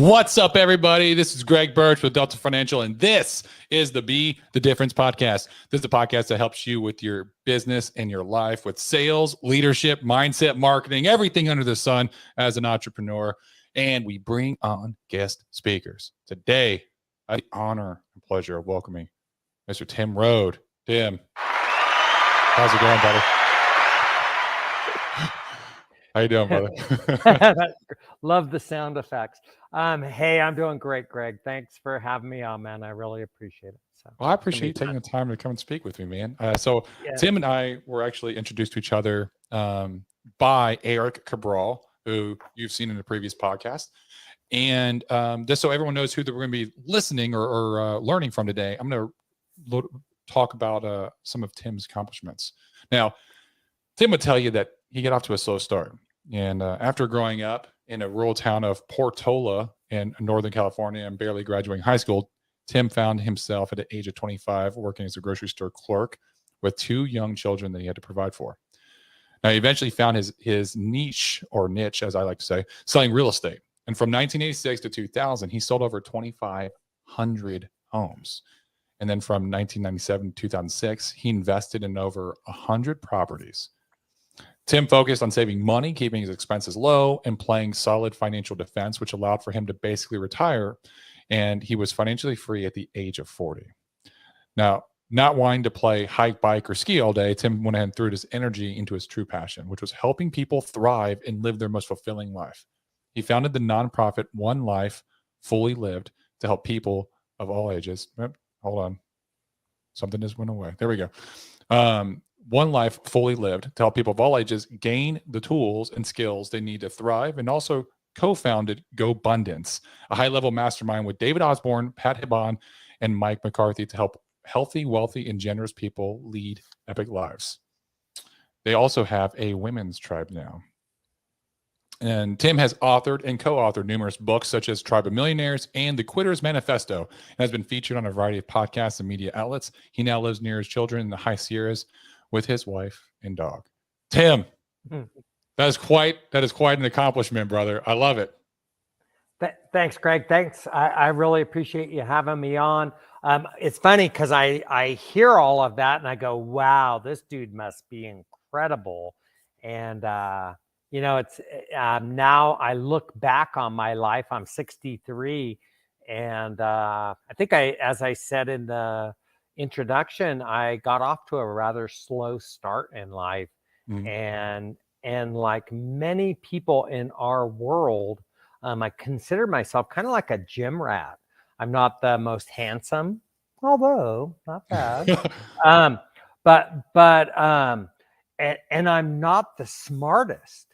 What's up, everybody? This is Greg Birch with Delta Financial, and this is the Be the Difference podcast. This is the podcast that helps you with your business and your life with sales, leadership, mindset, marketing, everything under the sun as an entrepreneur. And we bring on guest speakers. Today, I have the honor and pleasure of welcoming Mr. Tim Rhode. Tim, how's it going, buddy? How you doing, brother? Love the sound effects. Hey, I'm doing great, Greg. Thanks for having me on, man. I really appreciate it. Well, I appreciate you taking the time to come and speak with me, man. Tim and I were actually introduced to each other by Eric Cabral, who you've seen in the previous podcast. And just so everyone knows who we're going to be listening or learning from today, I'm going to talk about some of Tim's accomplishments. Now, Tim would tell you that he got off to a slow start. And after growing up in a rural town of Portola in Northern California and barely graduating high school, Tim found himself at the age of 25 working as a grocery store clerk with two young children that he had to provide for. Now, he eventually found his niche, or niche, as I like to say, selling real estate. And from 1986 to 2000, he sold over 2,500 homes. And then from 1997 to 2006, he invested in over 100 properties. Tim focused on saving money, keeping his expenses low, and playing solid financial defense, which allowed for him to basically retire. And he was financially free at the age of 40. Now, not wanting to play hike, bike, or ski all day, Tim went ahead and threw his energy into his true passion, which was helping people thrive and live their most fulfilling life. He founded the nonprofit One Life Fully Lived to help people of all ages. Hold on. Something just went away. There we go. One Life Fully Lived to help people of all ages gain the tools and skills they need to thrive, and also co-founded GoBundance, a high-level mastermind with David Osborne, Pat Hiban, and Mike McCarthy to help healthy, wealthy, and generous people lead epic lives. They also have a women's tribe now. And Tim has authored and co-authored numerous books such as Tribe of Millionaires and The Quitter's Manifesto, and has been featured on a variety of podcasts and media outlets. He now lives near his children in the High Sierras with his wife and dog. Tim, that is quite an accomplishment, brother. I love it. Thanks, Greg. Thanks. I really appreciate you having me on. It's funny because I hear all of that and I go, wow, this dude must be incredible. And, it's now I look back on my life. I'm 63. And I think as I said in the introduction, I got off to a rather slow start in life. And like many people in our world, I consider myself kind of like a gym rat. I'm not the most handsome, although not bad. And I'm not the smartest,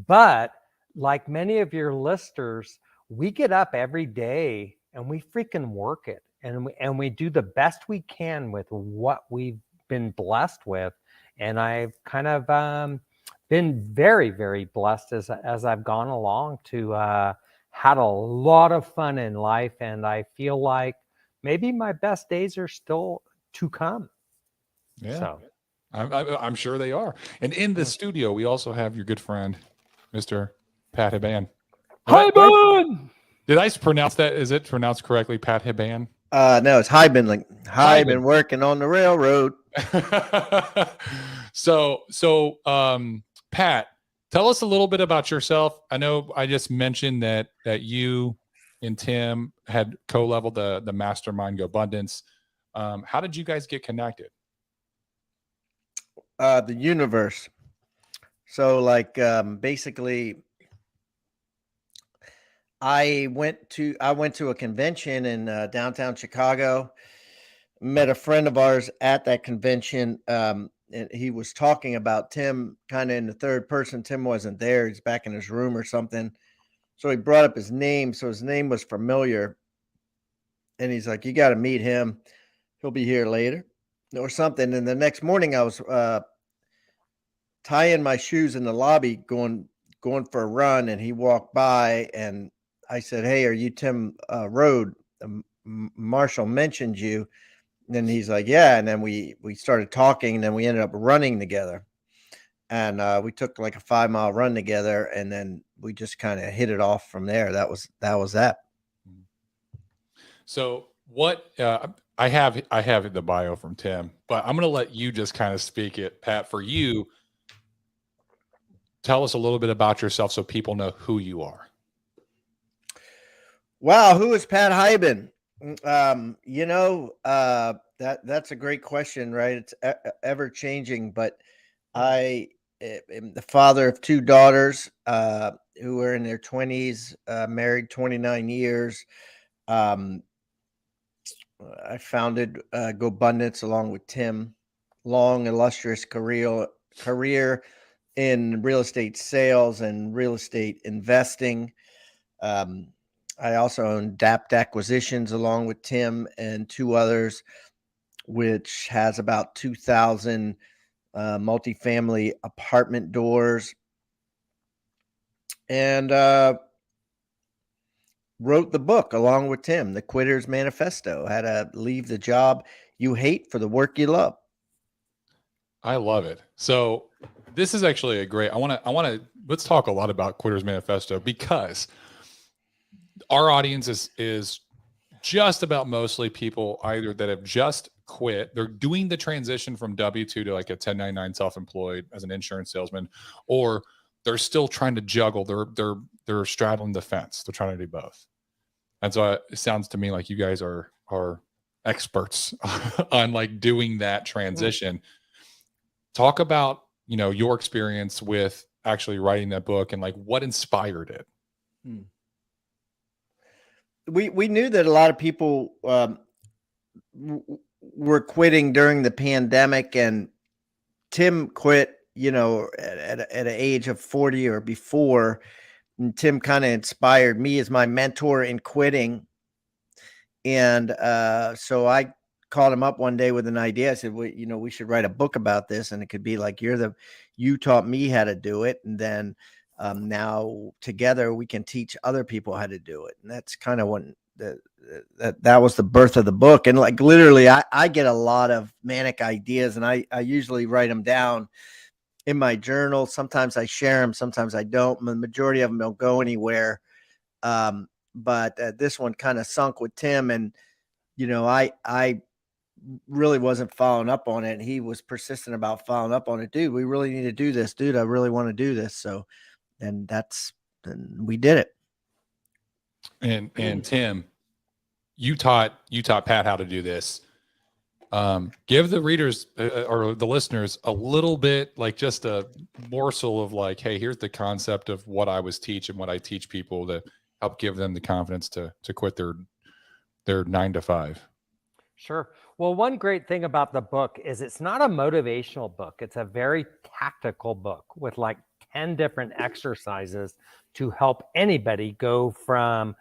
but like many of your listeners, we get up every day and we freaking work it. And we do the best we can with what we've been blessed with. And I've kind of been very, very blessed as I've gone along to had a lot of fun in life. And I feel like maybe my best days are still to come. Yeah, so I'm sure they are. And in the studio, we also have your good friend, Mr. Pat Hiban. Hiban! Did I pronounce that? Is it pronounced correctly, Pat Hiban? No, it's Hiban. Like Hiban working on the railroad. So, Pat, tell us a little bit about yourself. I know I just mentioned that you and Tim had co-leveled the mastermind GoBundance. How did you guys get connected? The universe. So, basically, I went to a convention in downtown Chicago, met a friend of ours at that convention. And he was talking about Tim kind of in the third person. Tim wasn't there. He's back in his room or something. So he brought up his name. So his name was familiar. And he's like, you got to meet him. He'll be here later or something. And the next morning I was tying my shoes in the lobby, going for a run. And he walked by and I said, hey, are you Tim Rhode? Marshall mentioned you. And then he's like, yeah. And then we started talking and then we ended up running together. and we took like a 5-mile run together, and then we just kind of hit it off from there. That was that. So what I have the bio from Tim, but I'm going to let you just kind of speak it, Pat. For you, tell us a little bit about yourself so people know who you are. Wow, who is Pat Hiban? That's a great question, right? It's ever changing, but I am the father of 2 daughters who are in their 20s, married 29 years. I founded GoBundance along with Tim. Long, illustrious career in real estate sales and real estate investing. I also own Dapt Acquisitions along with Tim and 2 others, which has about 2,000 multifamily apartment doors. And wrote the book along with Tim, The Quitter's Manifesto: How to Leave the Job You Hate for the Work You Love. I love it. So this is actually a great, let's talk a lot about Quitter's Manifesto, because our audience is just about mostly people either that have just quit, they're doing the transition from W-2 to like a 1099 self-employed as an insurance salesman, or they're still trying to juggle. They're straddling the fence. They're trying to do both. And so it sounds to me like you guys are experts on like doing that transition. Talk about, your experience with actually writing that book and like what inspired it. We knew that a lot of people were quitting during the pandemic, and Tim quit, at an age of 40 or before. And Tim kind of inspired me as my mentor in quitting. And so I called him up one day with an idea. I said, we should write a book about this. And it could be like, you taught me how to do it. And then now together we can teach other people how to do it. And that's kind of when that was the birth of the book. And like literally I get a lot of manic ideas, and I usually write them down in my journal. Sometimes I share them, sometimes I don't. The majority of them don't go anywhere. But this one kind of sunk with Tim, and I really wasn't following up on it, and he was persistent about following up on it. Dude, we really need to do this. Dude, I really want to do this. So, and we did it. And Tim, you taught Pat how to do this. Give the readers or the listeners a little bit, like just a morsel of like, hey, here's the concept of what I was teaching, what I teach people to help give them the confidence to quit their 9-to-5. Sure. Well, one great thing about the book is it's not a motivational book. It's a very tactical book with like 10 different exercises to help anybody go from,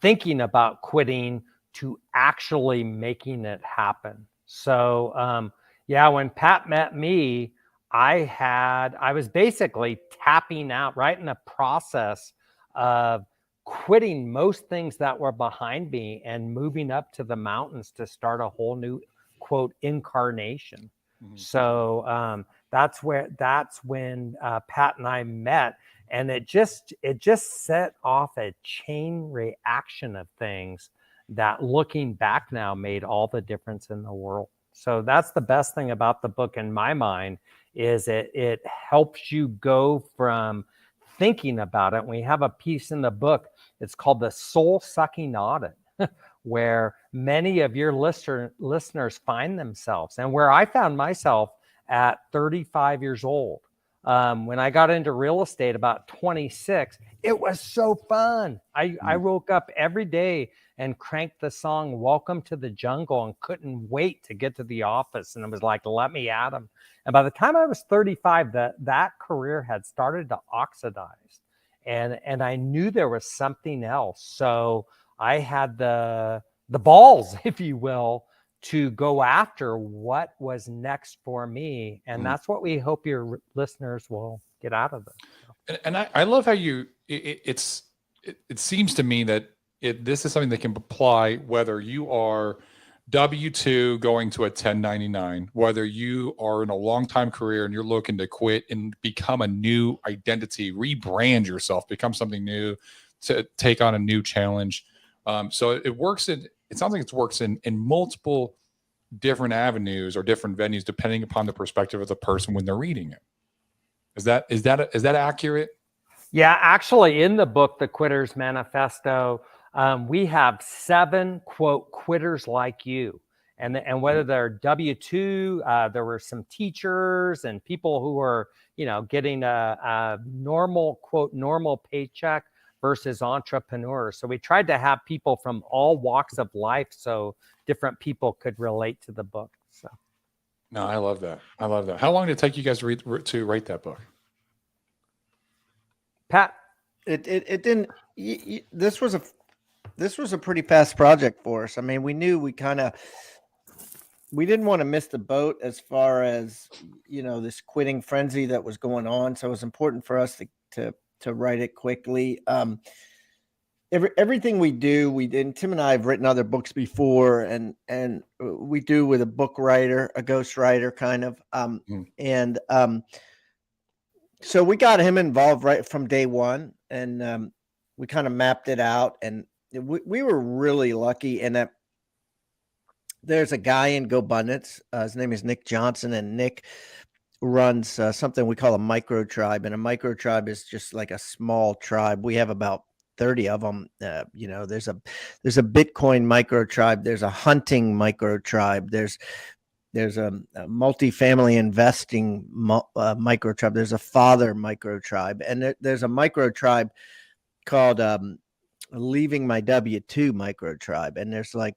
thinking about quitting to actually making it happen. So, when Pat met me, I was basically tapping out, right in the process of quitting most things that were behind me and moving up to the mountains to start a whole new, quote, incarnation. Mm-hmm. So that's when Pat and I met, and it just set off a chain reaction of things that, looking back now, made all the difference in the world. So that's the best thing about the book in my mind, is it helps you go from thinking about it. We have a piece in the book, it's called the soul sucking audit, where many of your listeners find themselves, and where I found myself at 35 years old. When I got into real estate about 26, it was so fun. I woke up every day and cranked the song Welcome to the Jungle and couldn't wait to get to the office. And it was like, let me at them. And by the time I was 35, that career had started to oxidize. And I knew there was something else. So I had the balls, if you will, to go after what was next for me. And that's what we hope your listeners will get out of this. And I love how it seems to me that this is something that can apply whether you are W-2 going to a 1099, whether you are in a long-time career and you're looking to quit and become a new identity, rebrand yourself, become something new, to take on a new challenge. So it works in, it sounds like it works in multiple different avenues or different venues, depending upon the perspective of the person when they're reading it. Is that accurate? Yeah, actually, in the book, The Quitter's Manifesto, we have 7 quote quitters like you, and whether they're W-2, there were some teachers and people who were, getting a normal quote normal paycheck versus entrepreneurs. So we tried to have people from all walks of life, so different people could relate to the book. So, no, I love that. I love that. How long did it take you guys to write that book? Pat, it didn't. This was a pretty fast project for us. I mean, we knew we didn't want to miss the boat as far as this quitting frenzy that was going on. So it was important for us to write it quickly. Everything we do, we did. Tim and I have written other books before, and we do with a book writer, a ghost writer, kind of. So we got him involved right from day one, and we kind of mapped it out, and we were really lucky in that there's a guy in GoBundance. His name is Nick Johnson, and Nick runs something we call a micro tribe, and a micro tribe is just like a small tribe. We have about 30 of them. There's a Bitcoin micro tribe. There's a hunting micro tribe. There's a multifamily investing micro tribe. There's a father micro tribe, and there's a micro tribe called Leaving My W-2 micro tribe, and there's like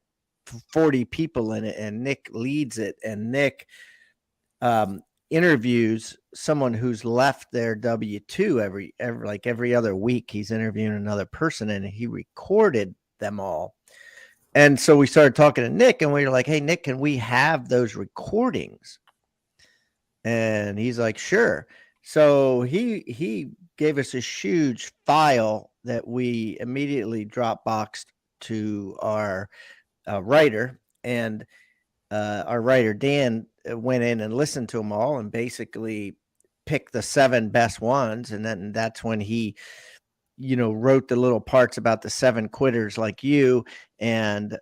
40 people in it, and Nick leads it, and Nick interviews someone who's left their W-2 every other week. He's interviewing another person, and he recorded them all. And so we started talking to Nick, and we were like, "Hey, Nick, can we have those recordings?" And he's like, "Sure." So he gave us a huge file that we immediately Dropboxed to our writer, and our writer Dan went in and listened to them all and basically picked the 7 best ones, and then that's when he wrote the little parts about the 7 quitters like you, and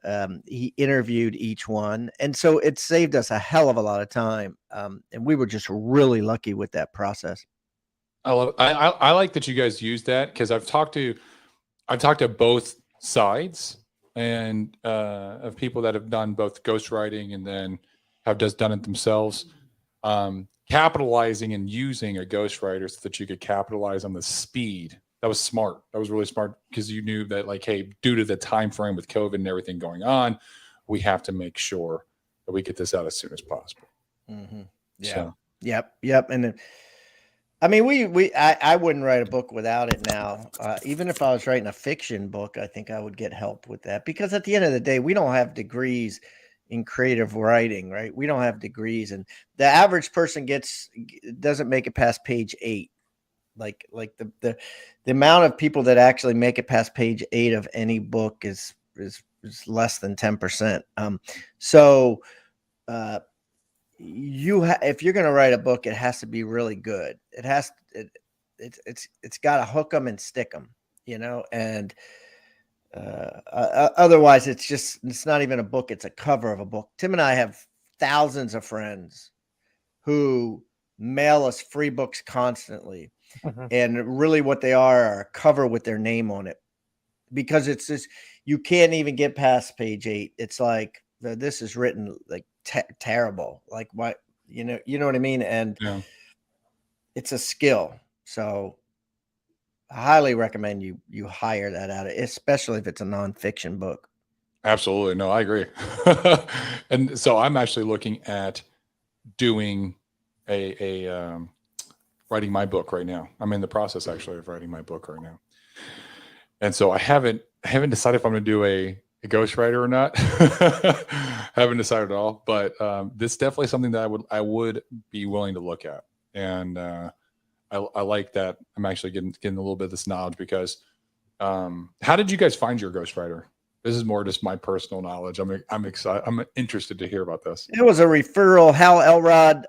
he interviewed each one, and so it saved us a hell of a lot of time, and we were just really lucky with that process. I like that you guys use that, because I've talked to both sides, and of people that have done both ghostwriting and then have just done it themselves, capitalizing and using a ghostwriter so that you could capitalize on the speed. That was smart. That was really smart, because you knew that, like, hey, due to the time frame with COVID and everything going on, we have to make sure that we get this out as soon as possible. Mm-hmm. Yeah. So. Yep. And I mean, I wouldn't write a book without it now. Even if I was writing a fiction book, I think I would get help with that, because at the end of the day, we don't have degrees in creative writing, right? We don't have degrees, and the average person doesn't make it past page 8. Like the amount of people that actually make it past page 8 of any book is less than 10%. So if you're going to write a book, it has to be really good. It's got to hook them and stick them, and otherwise it's not even a book. It's a cover of a book. Tim and I have thousands of friends who mail us free books constantly. Mm-hmm. And really what they are a cover with their name on it, because it's just, you can't even get past page 8. It's like, this is written like terrible. Like, what, you know what I mean? And it's a skill. So I highly recommend you hire that out, especially if it's a nonfiction book. Absolutely. No, I agree. And so I'm actually looking at doing a writing my book right now. I'm in the process actually of writing my book right now. And so I haven't decided if I'm going to do a ghostwriter or not. Haven't decided at all, but this is definitely something that I would be willing to look at. And I like that I'm actually getting a little bit of this knowledge, because how did you guys find your ghostwriter? This is more just my personal knowledge. I'm excited. I'm interested to hear about this. It was a referral. Hal Elrod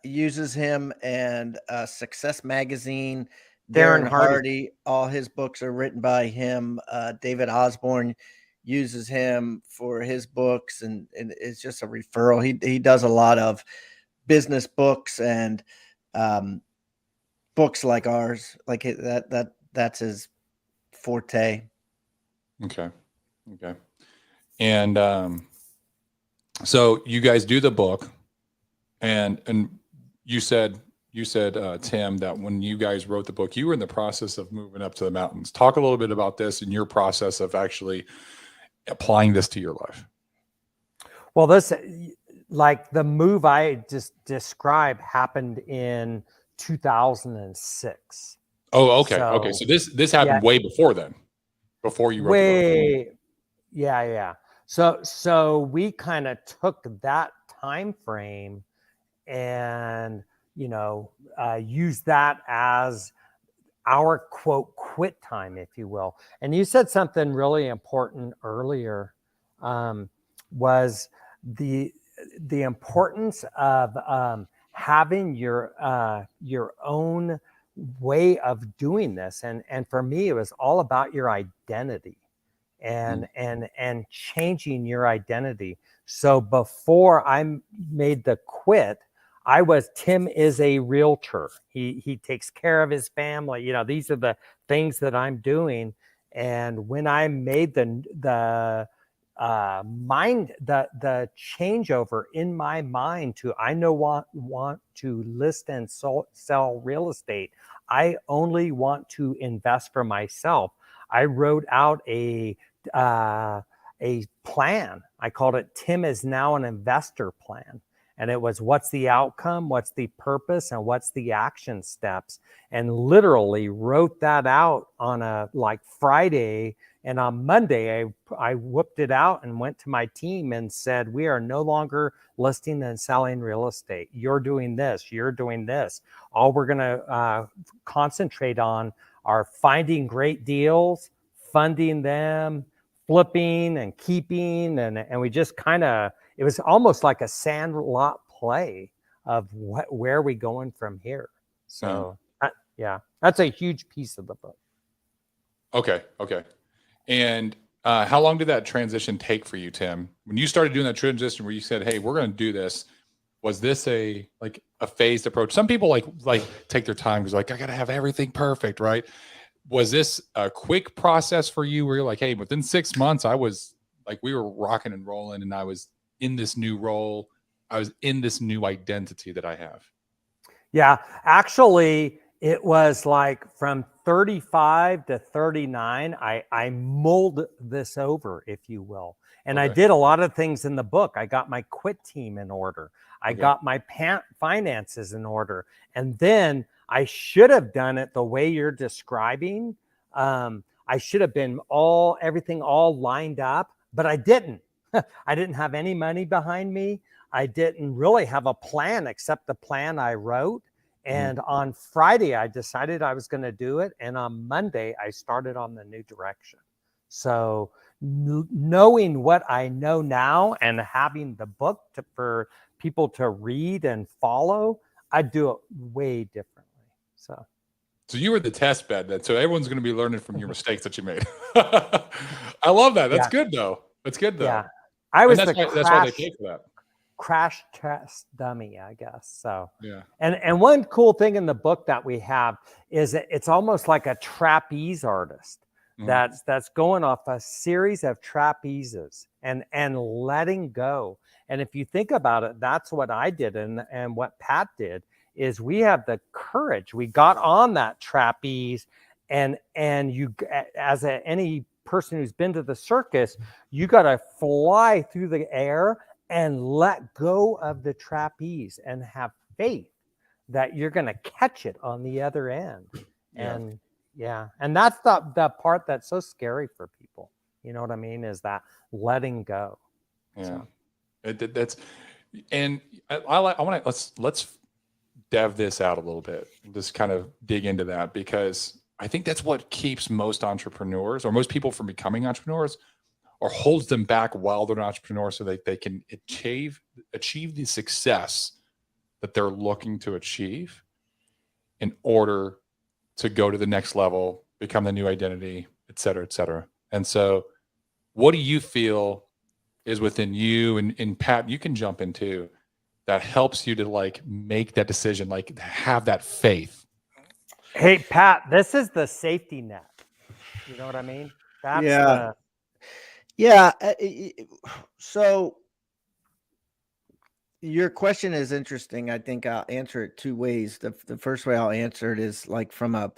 uses him, and Success Magazine. Darren Hardy. All his books are written by him. David Osborne uses him for his books, and it's just a referral. He does a lot of business books and books like ours. Like that's his forte. Okay. And so you guys do the book, and you said Tim, that when you guys wrote the book, you were in the process of moving up to the mountains. Talk a little bit about this and your process of actually applying this to your life. Well, this, like the move I just described, happened in 2006. Oh, okay. Okay. So this happened way before then, before you wrote the book. Yeah. So we kind of took that time frame and, use that as our quote quit time, if you will. And you said something really important earlier, was the importance of having your own way of doing this. And for me, it was all about your identity and changing your identity. So before I made the quit, Tim is a realtor. He takes care of his family. These are the things that I'm doing. And when I made the changeover in my mind to, I want to list and sell real estate. I only want to invest for myself. I wrote out a plan. I called it Tim is now an investor plan. And it was, what's the outcome, what's the purpose, and what's the action steps? And literally wrote that out on a Friday. And on Monday, I whooped it out and went to my team and said, we are no longer listing and selling real estate. You're doing this. You're doing this. All we're going to concentrate on are finding great deals, funding them, flipping and keeping. And we just it was almost like a sandlot play of where are we going from here. So that's a huge piece of the book. Okay. And how long did that transition take for you, Tim? When you started doing that transition where you said, hey, we're going to do this, was this a phased approach? Some people like take their time because I got to have everything perfect, right? Was this a quick process for you where you're like, hey, within 6 months, I was we were rocking and rolling and I was in this new role. I was in this new identity that I have. Yeah, actually, it was from 35 to 39, I mulled this over, if you will. And I did a lot of things in the book. I got my quit team in order. I got my finances in order. And then I should have done it the way you're describing. I should have been everything all lined up, but I didn't. I didn't have any money behind me. I didn't really have a plan except the plan I wrote. And on Friday, I decided I was going to do it. And on Monday, I started on the new direction. So knowing what I know now and having the book for people to read and follow, I do it way differently. So you were the test bed then. So everyone's going to be learning from your mistakes that you made. I love that. That's good though. That's good though. Yeah. I was that's why they pay for that. Crash test dummy, I guess. So yeah. And one cool thing in the book that we have is it's almost like a trapeze artist that's going off a series of trapezes and letting go. And if you think about it, that's what I did and what Pat did is we have the courage. We got on that trapeze and you, as any person who's been to the circus, you got to fly through the air and let go of the trapeze and have faith that you're going to catch it on the other end. And and that's the part that's so scary for people. You know what I mean? Is that letting go. Yeah. So. That's, and I want to, let's dev this out a little bit, just kind of dig into that, because I think that's what keeps most entrepreneurs or most people from becoming entrepreneurs. or holds them back while they're an entrepreneur so that they can achieve the success that they're looking to achieve in order to go to the next level, become the new identity, et cetera, et cetera. And so what do you feel is within you, and Pat, you can jump into, that helps you to like make that decision, like have that faith? Hey, Pat, this is the safety net. You know what I mean? That's Yeah. So your question is interesting. I think I'll answer it two ways. The first way I'll answer it is like from a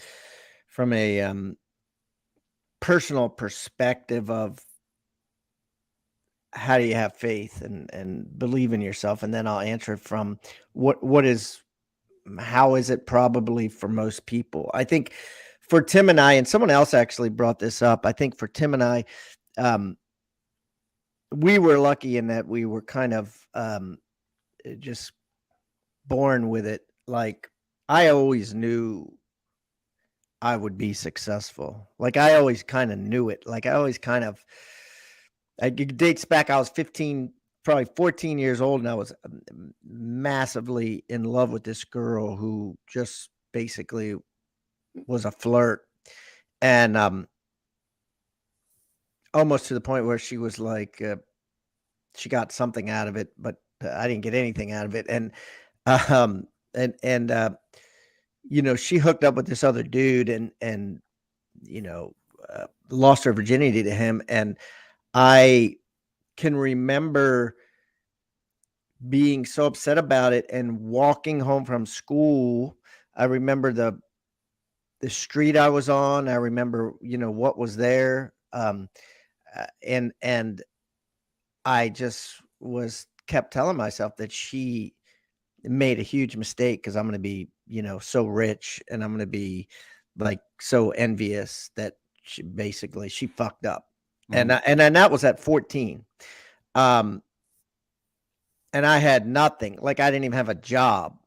personal perspective of how do you have faith and believe in yourself, and then I'll answer it from how is it probably for most people. I think for Tim and I, and someone else actually brought this up, I think for Tim and I, we were lucky in that we were kind of just born with it. Like I always knew I would be successful. Like I always kind of knew it. Like I always kind of, it dates back, I was 15, probably 14 years old, and I was massively in love with this girl who just basically was a flirt. And almost to the point where she was like, she got something out of it, but I didn't get anything out of it. And she hooked up with this other dude and lost her virginity to him. And I can remember being so upset about it and walking home from school. I remember the street I was on. I remember, what was there. And I just kept telling myself that she made a huge mistake, because I'm going to be, so rich, and I'm going to be like so envious that she fucked up. Mm-hmm. And that was at 14. And I had nothing. Like I didn't even have a job.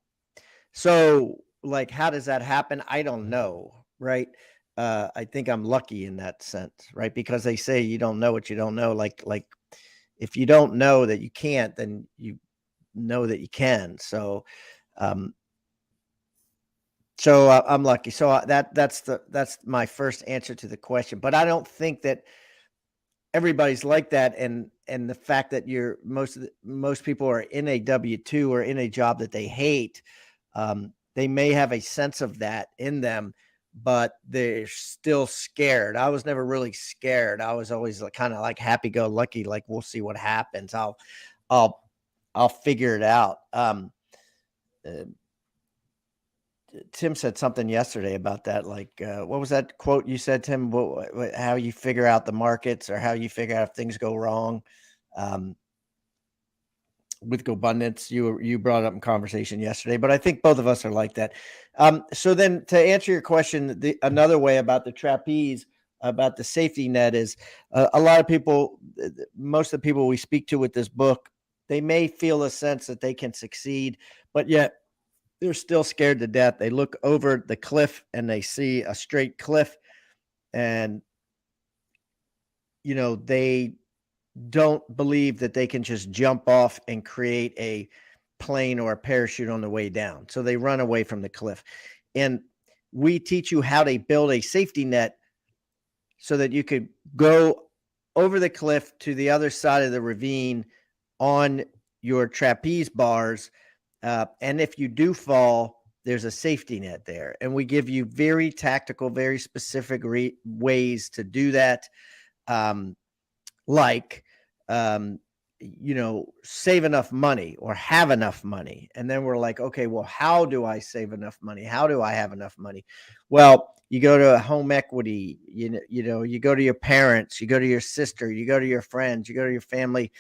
So like, how does that happen? I don't know. Right. I think I'm lucky in that sense, right? Because they say you don't know what you don't know. Like if you don't know that you can't, then you know that you can. So, I'm lucky. So that's my first answer to the question. But I don't think that everybody's like that. And the fact that most people are in a W-2 or in a job that they hate, they may have a sense of that in them, but they're still scared. I was never really scared. I was always kind of like happy-go-lucky, like we'll see what happens. I'll figure it out. Tim said something yesterday about that. Like, what was that quote you said, Tim? How you figure out the markets, or how you figure out if things go wrong. With GoBundance, you brought it up in conversation yesterday, but I think both of us are like that. So then, to answer your question, another way about the trapeze, about the safety net, is a lot of people, most of the people we speak to with this book, they may feel a sense that they can succeed, but yet they're still scared to death. They look over the cliff and they see a straight cliff, and they don't believe that they can just jump off and create a plane or a parachute on the way down. So they run away from the cliff. And we teach you how to build a safety net so that you could go over the cliff to the other side of the ravine on your trapeze bars. And if you do fall, there's a safety net there. And we give you very tactical, very specific ways to do that. Save enough money or have enough money. And then we're like, okay, well, how do I save enough money? How do I have enough money? Well, you go to home equity, you go to your parents, you go to your sister, you go to your friends, you go to your family.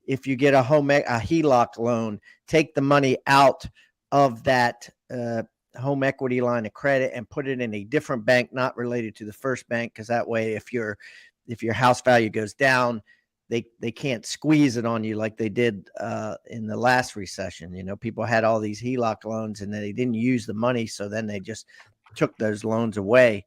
If you get a HELOC loan, take the money out of that home equity line of credit and put it in a different bank, not related to the first bank, because that way, if your house value goes down, they can't squeeze it on you like they did in the last recession. People had all these HELOC loans and they didn't use the money, so then they just took those loans away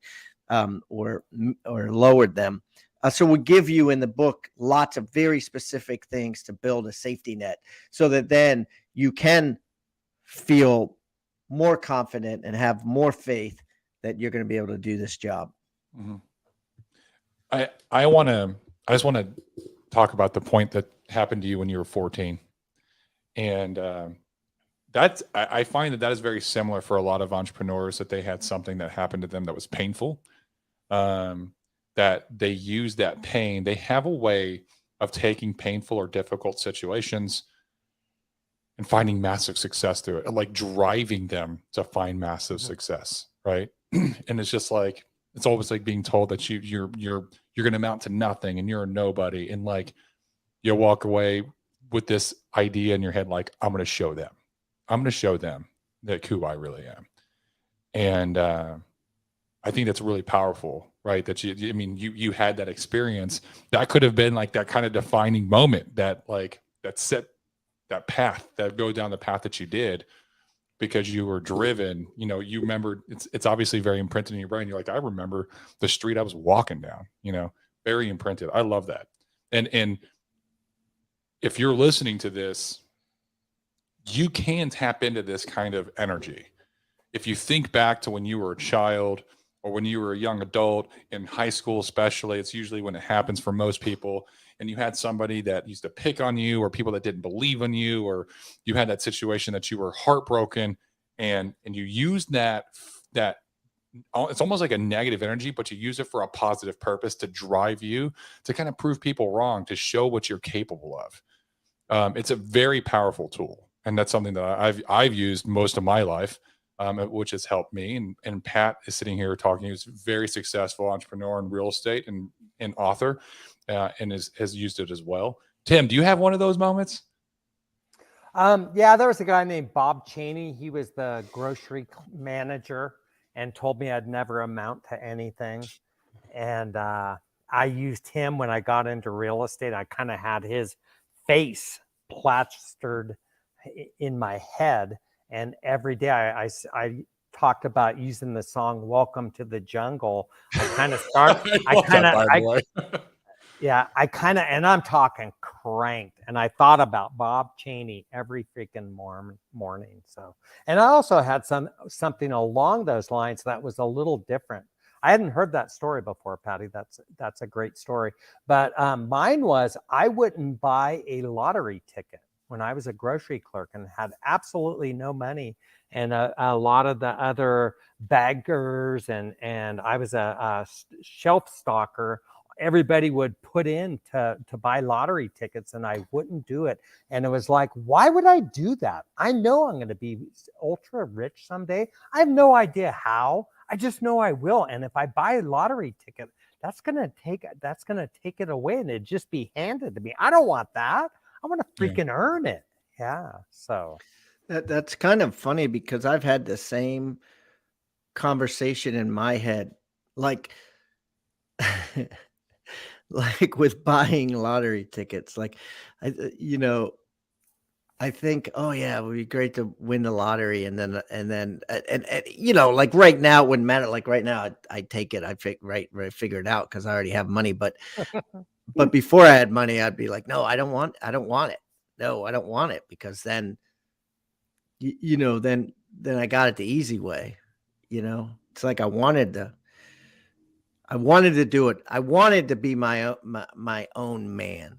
or lowered them. So we give you in the book lots of very specific things to build a safety net so that then you can feel more confident and have more faith that you're going to be able to do this job. Mm-hmm. I just want to talk about the point that happened to you when you were 14. And I find that is very similar for a lot of entrepreneurs, that they had something that happened to them that was painful, that they use that pain. They have a way of taking painful or difficult situations and finding massive success through it, like driving them to find massive success. Right. And it's just like, it's always like being told that you're going to amount to nothing and you're a nobody. And like, you walk away with this idea in your head, like, I'm going to show them that who I really am. And I think that's really powerful, right? That you had that experience that could have been like that kind of defining moment that set that path, that go down the path that you did, because you were driven. You remember, it's obviously very imprinted in your brain. You're like, I remember the street I was walking down, very imprinted. I love that. And if you're listening to this, you can tap into this kind of energy. If you think back to when you were a child or when you were a young adult, in high school especially, it's usually when it happens for most people, and you had somebody that used to pick on you, or people that didn't believe in you, or you had that situation that you were heartbroken, and you used that it's almost like a negative energy, but you use it for a positive purpose to drive you to kind of prove people wrong, to show what you're capable of. It's a very powerful tool. And that's something that I've used most of my life, which has helped me. And Pat is sitting here talking. He's a very successful entrepreneur in real estate and author, and has used it as well. Tim, do you have one of those moments? Yeah, there was a guy named Bob Cheney. He was the grocery manager and told me I'd never amount to anything. And I used him when I got into real estate. I kind of had his face plastered in my head, and every day I talked about using the song "Welcome to the Jungle." I kind of start. And I'm talking cranked, and I thought about Bob Cheney every freaking morning. So, and I also had something along those lines that was a little different. I hadn't heard that story before, Patty. That's a great story. But mine was, I wouldn't buy a lottery ticket when I was a grocery clerk and had absolutely no money. And a lot of the other baggers and I was a shelf stalker. Everybody would put in to buy lottery tickets, and I wouldn't do it. And it was like, why would I do that? I know I'm going to be ultra rich someday. I have no idea how. I just know I will. And if I buy a lottery ticket, that's going to take it away, and it'd just be handed to me. I don't want that. I want to freaking earn it. Yeah. So that's kind of funny, because I've had the same conversation in my head, like with buying lottery tickets. Like, I think, oh yeah, it would be great to win the lottery. And then, like right now, it wouldn't matter. Like right now, I take it, I figure it out, because I already have money. But before I had money, I'd be like, no, I don't want it. No, I don't want it, because then, then I got it the easy way. It's like I wanted to do it. I wanted to be my own man.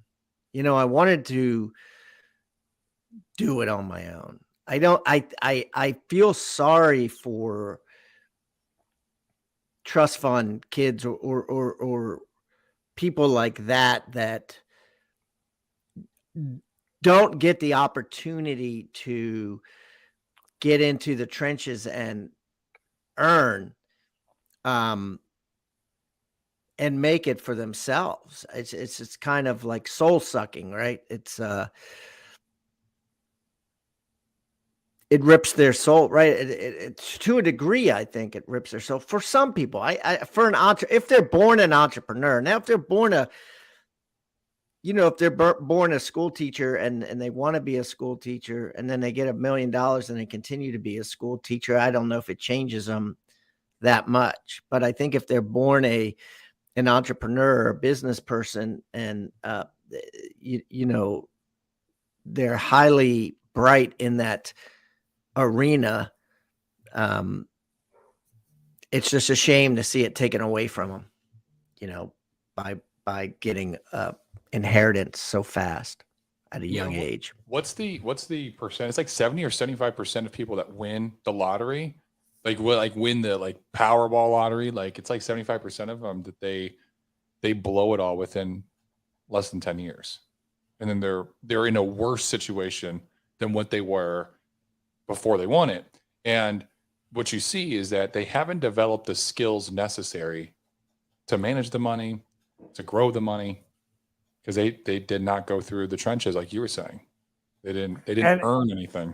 I wanted to do it on my own. I feel sorry for trust fund kids or people like that don't get the opportunity to get into the trenches and earn and make it for themselves. It's kind of like soul sucking, right? It rips their soul, right? It's to a degree, I think it rips their soul. For some people, if they're born an entrepreneur, now if they're born if they're born a school teacher and they want to be a school teacher, and then they get $1 million and they continue to be a school teacher, I don't know if it changes them that much. But I think if they're born a an entrepreneur or a business person, and you know, they're highly bright in that arena, it's just a shame to see it taken away from them, you know, by getting inheritance so fast at a young age. What's the percent? It's like 70 or 75% of people that win the lottery, win the Powerball lottery. Like it's like 75% of them that they blow it all within less than 10 years. And then they're in a worse situation than what they were before they won it. And what you see is that they haven't developed the skills necessary to manage the money, to grow the money, because they did not go through the trenches like you were saying. They didn't earn anything.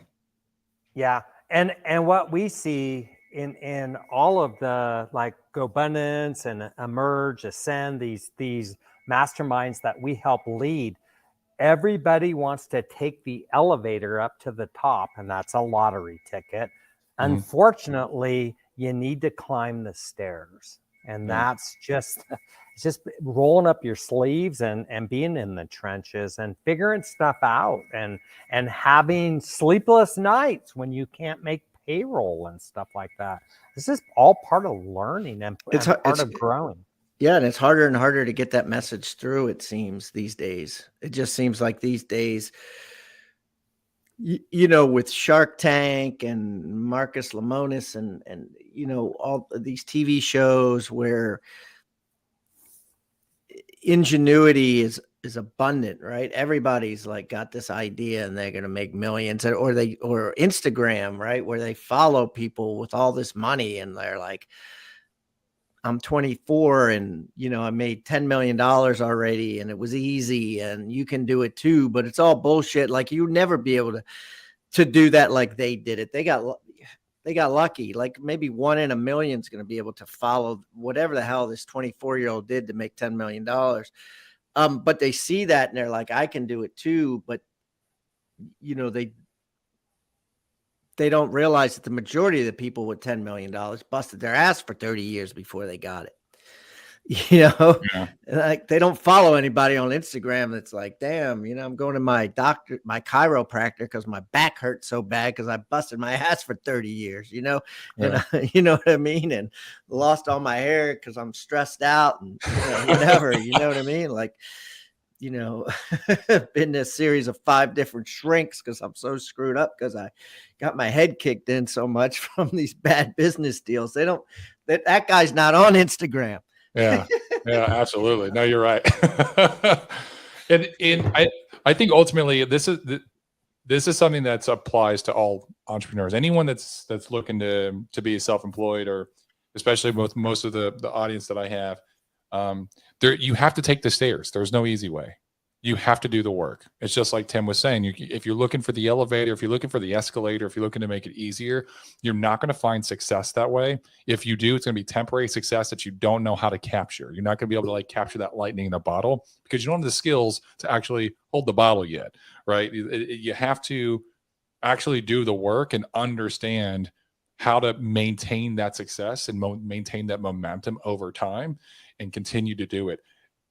Yeah. And what we see in all of the GoBundance and Emerge, Ascend, these masterminds that we help lead, everybody wants to take the elevator up to the top, and that's a lottery ticket. Mm-hmm. Unfortunately, you need to climb the stairs, and that's just rolling up your sleeves and being in the trenches and figuring stuff out and having sleepless nights when you can't make payroll and stuff like that. This is all part of learning and part of growing. Yeah, and it's harder and harder to get that message through, it seems, these days. It just seems like these days, you know, with Shark Tank and Marcus Lemonis and you know, all these TV shows where ingenuity is abundant, right? Everybody's got this idea and they're going to make millions, or Instagram, right? Where they follow people with all this money and they're like, I'm 24 and, you know, I made $10 million already and it was easy and you can do it too, but it's all bullshit. Like you'll never be able to do that like they did it. They got lucky. Like maybe 1 in a million is going to be able to follow whatever the hell this 24-year-old did to make $10 million. But they see that and they're like, I can do it too. But, you know, they don't realize that the majority of the people with $10 million busted their ass for 30 years before they got it. You know, like they don't follow anybody on Instagram that's like, damn, you know, I'm going to my doctor, my chiropractor because my back hurts so bad because I busted my ass for 30 years, you know, and you know what I mean? And lost all my hair because I'm stressed out and whatever, you know what I mean? Like, you know, been a series of 5 different shrinks because I'm so screwed up because I got my head kicked in so much from these bad business deals. That guy's not on Instagram. Yeah, absolutely. No, you're right. and I think ultimately this is something that applies to all entrepreneurs. Anyone that's looking to be self-employed, or especially with most of the audience that I have, you have to take the stairs. There's no easy way. You have to do the work. It's just like Tim was saying. If you're looking for the elevator, if you're looking for the escalator, if you're looking to make it easier, you're not going to find success that way. If you do, it's going to be temporary success that you don't know how to capture. You're not going to be able to capture that lightning in a bottle because you don't have the skills to actually hold the bottle yet, right? You have to actually do the work and understand how to maintain that success and maintain that momentum over time and continue to do it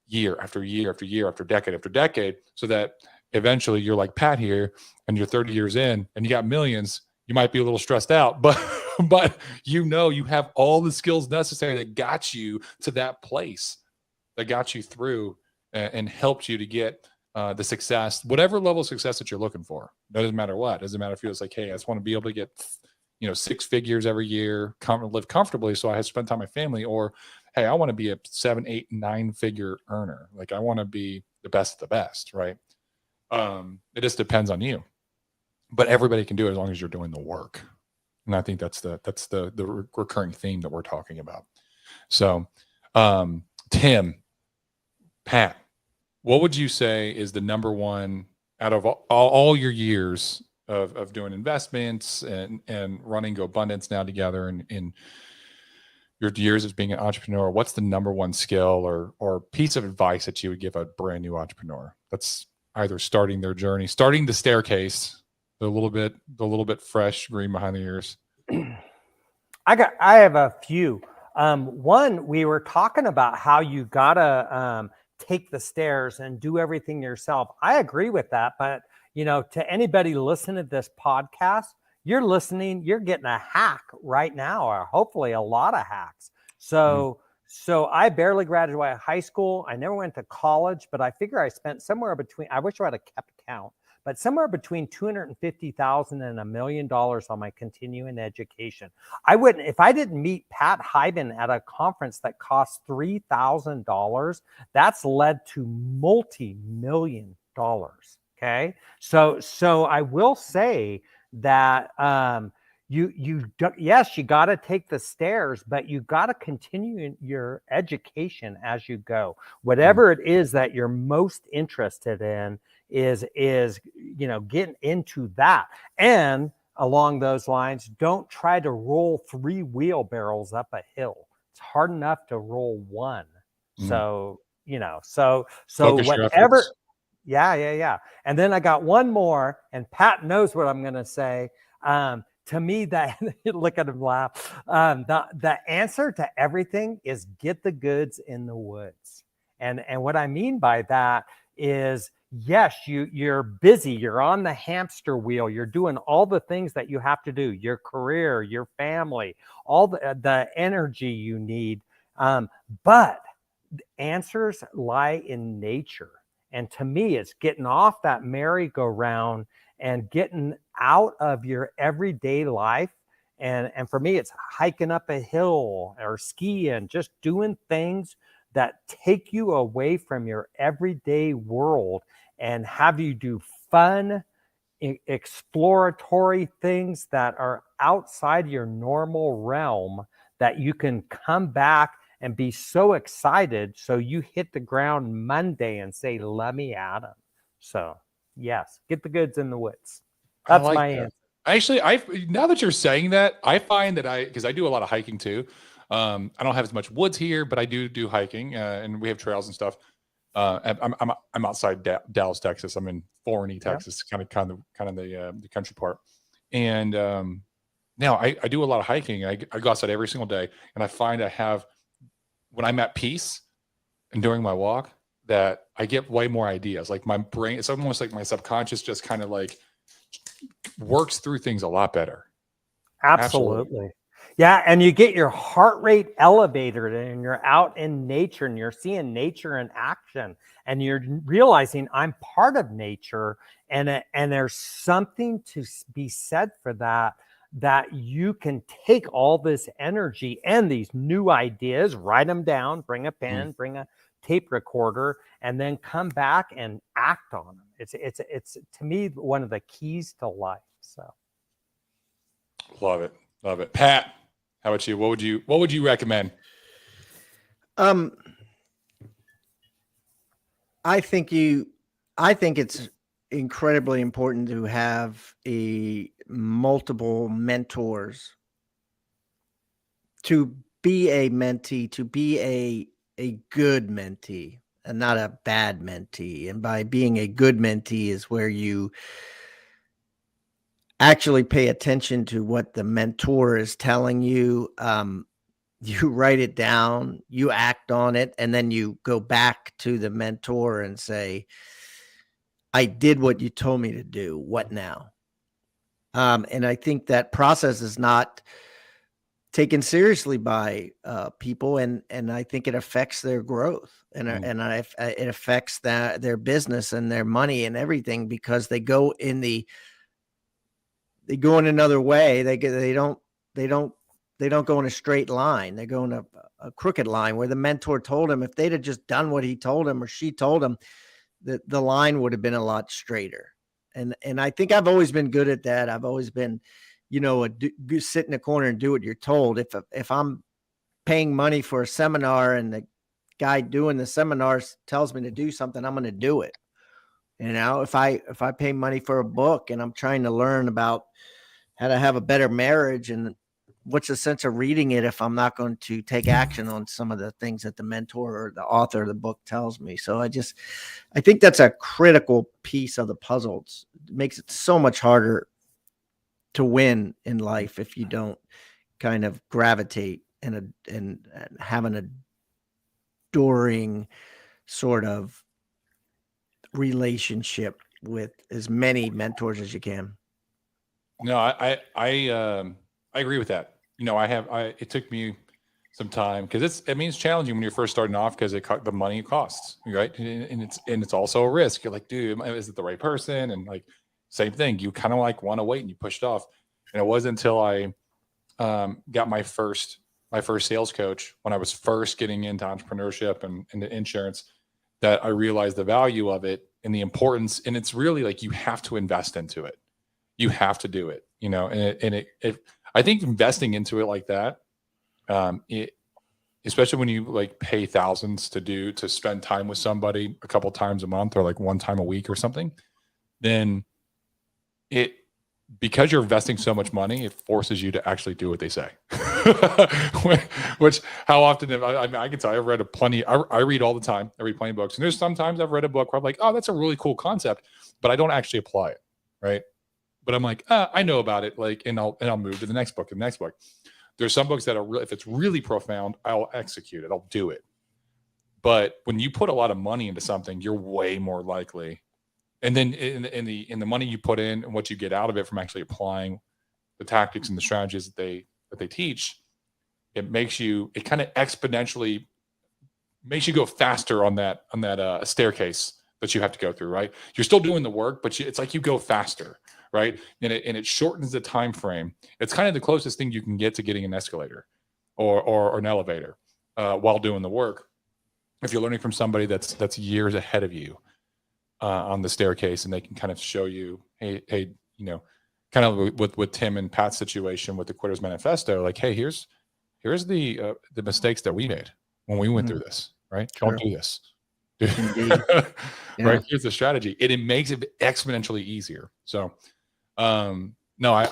year after year after year after decade, so that eventually you're like Pat here and you're 30 years in and you got millions. You might be a little stressed out, but you know you have all the skills necessary that got you to that place, that got you through and helped you to get the success, whatever level of success that you're looking for. Doesn't matter what. Doesn't matter if you're like, hey, I just want to be able to get 6 figures every year, live comfortably so I have to spend time with my family, or hey, I want to be a 7, 8, 9 figure earner. Like I want to be the best of the best, right? It just depends on you, but everybody can do it as long as you're doing the work. And I think that's the recurring theme that we're talking about. So, Tim, Pat, what would you say is the number one out of all your years of doing investments and running GoBundance now together in your years as being an entrepreneur? What's the number one skill or piece of advice that you would give a brand new entrepreneur that's either starting their journey, starting the staircase, a little bit fresh, green behind the ears? I have a few. One, we were talking about how you gotta take the stairs and do everything yourself. I agree with that, but to anybody listening to this podcast, you're listening, you're getting a hack right now, or hopefully a lot of hacks. So I barely graduated high school. I never went to college, but I figure I spent somewhere between, I wish I would have kept count, but somewhere between $250,000 and $1 million on my continuing education. I wouldn't, if I didn't meet Pat Hiban at a conference that cost $3,000, that's led to multi-million dollars. Okay. So I will say that, yes, you got to take the stairs, but you got to continue your education as you go. Whatever it is that you're most interested in is getting into that. And along those lines, don't try to roll 3 wheelbarrows up a hill. It's hard enough to roll one. So Focus whatever. Yeah. And then I got one more, and Pat knows what I'm going to say. To me, that look at him laugh. The answer to everything is get the goods in the woods. And what I mean by that is, yes, you're busy. You're on the hamster wheel. You're doing all the things that you have to do, your career, your family, all the energy you need. But answers lie in nature. And to me, it's getting off that merry-go-round and getting out of your everyday life. And for me, it's hiking up a hill or skiing, just doing things that take you away from your everyday world and have you do fun, exploratory things that are outside your normal realm, that you can come back and be so excited. So you hit the ground Monday and say, let me at them. So yes, get the goods in the woods. That's my answer. Actually, now that you're saying that, I find that because I do a lot of hiking too. I don't have as much woods here, but I do hiking, and we have trails and stuff. I'm outside Dallas, Texas. I'm in Forney, Texas, kind of the country part. And now I do a lot of hiking. I go outside every single day, and I find when I'm at peace and during my walk, that I get way more ideas. Like my brain, it's almost like my subconscious just kind of like works through things a lot better. Absolutely. Yeah. And you get your heart rate elevated, and you're out in nature, and you're seeing nature in action, and you're realizing I'm part of nature. And there's something to be said for that you can take all this energy and these new ideas, write them down, bring a pen, bring a tape recorder, and then come back and act on them. It's to me one of the keys to life. So love it. Pat, how about you? What would you recommend? I think it's incredibly important to have multiple mentors, to be a mentee, to be a good mentee and not a bad mentee. And by being a good mentee is where you actually pay attention to what the mentor is telling you. You write it down, you act on it, and then you go back to the mentor and say, I did what you told me to do. What now? And I think that process is not taken seriously by people, and I think it affects their growth, and it affects their business and their money and everything, because they go in another way. They don't go in a straight line. They go in a crooked line, where the mentor told them, if they'd have just done what he told them or she told them, the line would have been a lot straighter. And I think I've always been good at that. I've always been, sit in a corner and do what you're told. If I'm paying money for a seminar and the guy doing the seminars tells me to do something, I'm going to do it. If I pay money for a book and I'm trying to learn about how to have a better marriage, and what's the sense of reading it if I'm not going to take action on some of the things that the mentor or the author of the book tells me? So I think that's a critical piece of the puzzle. It makes it so much harder to win in life if you don't kind of gravitate and have an adoring sort of relationship with as many mentors as you can. No, I agree with that. It took me some time because it's challenging when you're first starting off because the money it costs, right? And it's also a risk. You're like, dude, is it the right person? And like, same thing. You kind of like want to wait and you push it off. And it wasn't until I got my first sales coach when I was first getting into entrepreneurship and into insurance that I realized the value of it and the importance. And it's really like you have to invest into it. You have to do it, I think investing into it like that, especially when you like pay thousands to spend time with somebody a couple times a month or like one time a week or something, then because you're investing so much money, it forces you to actually do what they say. Which how often I can tell you, I've read I read all the time. I read plenty of books. And there's sometimes I've read a book where I'm like, oh, that's a really cool concept, but I don't actually apply it. Right. But I'm like, I know about it. Like, and I'll move to the next book and the next book. There's some books that are if it's really profound, I'll execute it. I'll do it. But when you put a lot of money into something, you're way more likely. And then in the money you put in and what you get out of it from actually applying the tactics and the strategies that they teach, it kind of exponentially makes you go faster on that staircase that you have to go through, right? You're still doing the work, but it's like you go faster, right? And it shortens the time frame. It's kind of the closest thing you can get to getting an escalator or an elevator while doing the work. If you're learning from somebody that's years ahead of you on the staircase, and they can kind of show you, hey, kind of with Tim and Pat's situation with the Quitters Manifesto, like, hey, here's the mistakes that we made when we went through this, right? Sure. Don't do this. Yeah. Right. Here's the strategy. It makes it exponentially easier. So, no,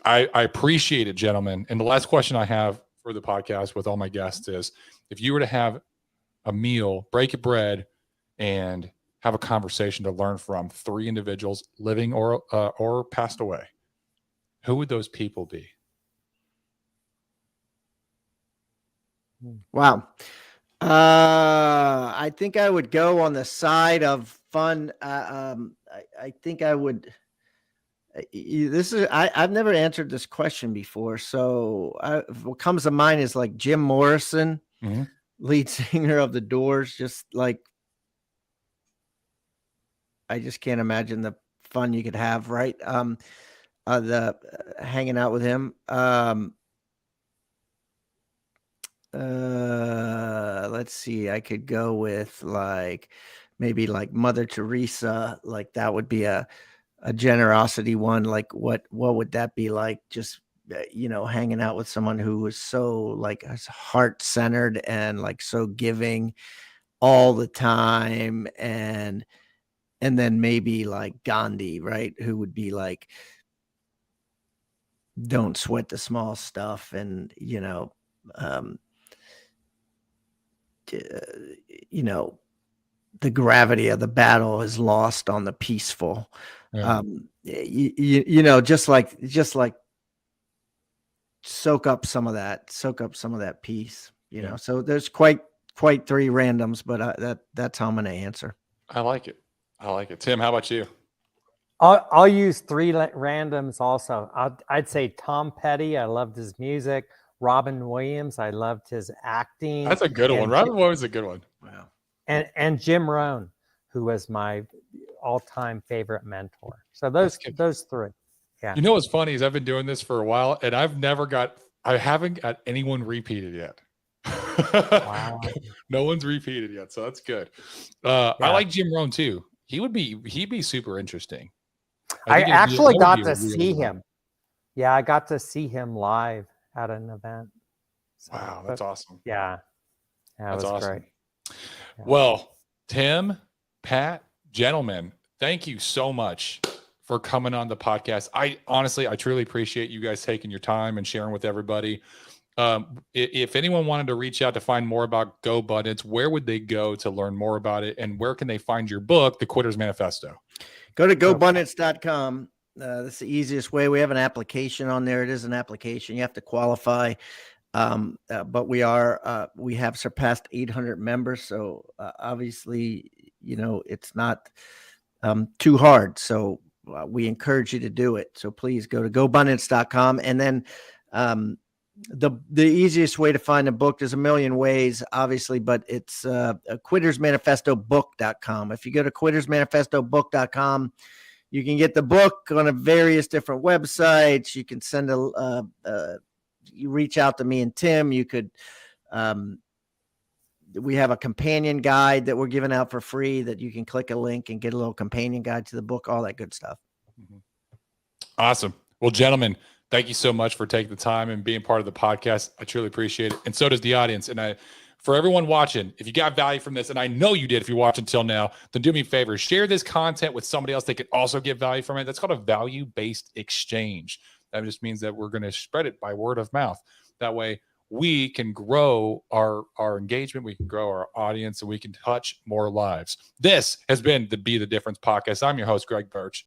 I appreciate it, gentlemen. And the last question I have for the podcast with all my guests is, if you were to have a meal, break a bread, and have a conversation to learn from 3 individuals living or passed away, who would those people be? Wow. I think I would go on the side of fun. I think I would. I've never answered this question before. So what comes to mind is like Jim Morrison, lead singer of the Doors. Just like, I just can't imagine the fun you could have, right? The hanging out with him. Let's see. I could go with maybe like Mother Teresa. Like that would be a generosity one. Like what would that be like? Just hanging out with someone who was so like heart-centered and like so giving all the time, and then maybe like Gandhi, right? Who would be like, don't sweat the small stuff, and the gravity of the battle is lost on the peaceful. Yeah. Just like soak up some of that peace, know. So there's quite 3 randoms, but that's how I'm going to answer. I like it. Tim, how about you? I'll use 3 randoms also. I'd say Tom Petty. I loved his music. Robin Williams. I loved his acting. That's a good one. Robin Williams is a good one. Wow. And Jim Rohn, who was my all-time favorite mentor. So those 3. Yeah. You know what's funny is I've been doing this for a while, and I haven't got anyone repeated yet. Wow. No one's repeated yet, so that's good. I like Jim Rohn too. He'd be super interesting. I actually got to see him. Yeah, I got to see him live at an event. So, wow, that's awesome. Yeah. That was awesome. Great. Yeah. Well, Tim, Pat, gentlemen, thank you so much for coming on the podcast. I truly appreciate you guys taking your time and sharing with everybody. If anyone wanted to reach out to find more about GoBundance, where would they go to learn more about it? And where can they find your book, The Quitters Manifesto? Go to GoBundance.com. That's the easiest way. We have an application on there. It is an application. You have to qualify. But we have surpassed 800 members. So obviously, it's not too hard. So we encourage you to do it. So please go to GoAbundance.com. And then the easiest way to find a book, there's a million ways, obviously, but it's QuittersManifestoBook.com. If you go to QuittersManifestoBook.com, you can get the book on a various different websites. You can send you reach out to me and Tim. You could, we have a companion guide that we're giving out for free that you can click a link and get a little companion guide to the book, all that good stuff. Awesome. Well, gentlemen, thank you so much for taking the time and being part of the podcast. I truly appreciate it. And so does the audience. And for everyone watching, if you got value from this, and I know you did if you watched until now, then do me a favor, share this content with somebody else that could also get value from it. That's called a value-based exchange. That just means that we're going to spread it by word of mouth. That way we can grow our engagement, we can grow our audience, and we can touch more lives. This has been the Be the Difference podcast. I'm your host, Greg Birch.